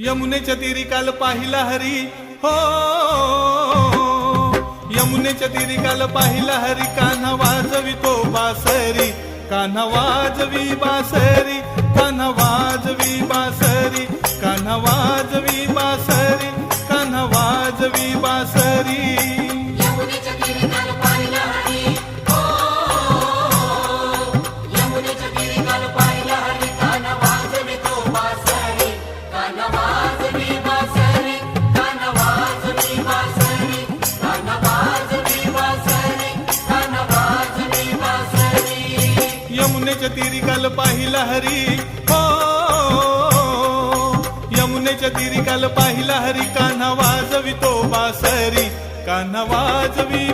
यमुनेच्या तीरी काल पाहिला हरी हो, यमुनेच्या तीरी काल पाहिला हरी, कान्हा वाजवितो बासरी, कान्हा वाजवी बासरी, कान्हा वाजवी बासरी, कान्हा वाजवी बासरी, कान्हा वाजवी बासरी। यमुनेच्या तीरी काल पाहिला हरी हो, यमुनेच्या तीरी काल पाहिला हरी, कान्हा वाजवितो बासरी, कान्हा वाजवी बासरी, कान्हा वाजवी बासरी, कान्हा वाजवी बासरी, कान्हा वाजवी बासरी। यमुनेच्या तीरी काल पाहिला हरी हो, यमुनेच्या तीरी काल पाहिला हरी, कान्हा वाजवितो बासरी, कान्हा वाजवी